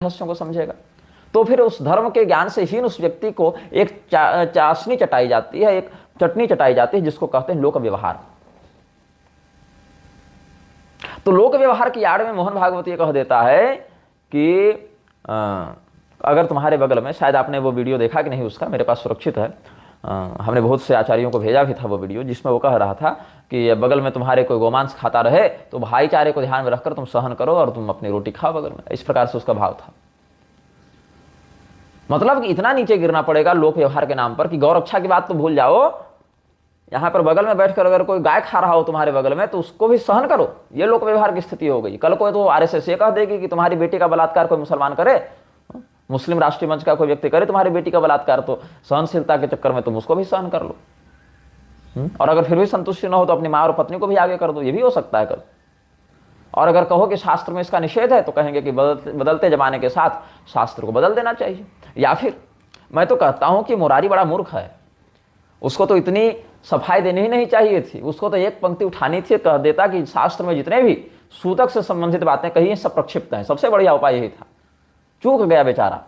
रहस्यों को समझेगा। तो फिर उस धर्म के ज्ञान से हीन उस व्यक्ति को एक चाशनी चटाई जाती है, एक चटनी चटाई जाती है, जिसको कहते हैं लोक व्यवहार। तो लोक व्यवहार की आड़ में मोहन भागवत ये कह देता है कि अगर तुम्हारे बगल में, शायद आपने वो वीडियो देखा कि नहीं, उसका मेरे पास सुरक्षित है, हमने बहुत से आचार्यों को भेजा भी था वो वीडियो, जिसमें वो कह रहा था कि बगल में तुम्हारे कोई गोमांस खाता रहे तो भाईचारे को ध्यान में रखकर तुम सहन करो और तुम अपनी रोटी खाओ बगल में। इस प्रकार से उसका भाव था। मतलब कि इतना नीचे गिरना पड़ेगा लोक व्यवहार के नाम पर कि गौ रक्षा की बात तो भूल जाओ, यहां पर बगल में बैठकर अगर कोई गाय खा रहा हो तुम्हारे बगल में तो उसको भी सहन करो। ये लोक व्यवहार की स्थिति हो गई। कल को तो आरएसएस ये कह देगी कि तुम्हारी बेटी का बलात्कार कोई मुसलमान करे, मुस्लिम राष्ट्रीय मंच का कोई व्यक्ति करे तुम्हारी बेटी का बलात्कार, तो सहनशीलता के चक्कर में तुम उसको भी सहन कर लो। और अगर फिर भी संतुष्टि न हो तो अपनी मां और पत्नी को भी आगे कर दो, ये भी हो सकता है कल। और अगर कहो कि शास्त्र में इसका निषेध है तो कहेंगे कि बदलते जमाने के साथ शास्त्र को बदल देना चाहिए। या फिर मैं तो कहता हूं कि मुरारी बड़ा मूर्ख है, उसको तो इतनी सफाई देनी ही नहीं चाहिए थी, उसको तो एक पंक्ति उठानी थी, कह देता कि शास्त्र में जितने भी सूतक से संबंधित बातें कही सब प्रक्षिप्त हैं। सबसे बढ़िया उपाय यही था। चूक गया बेचारा।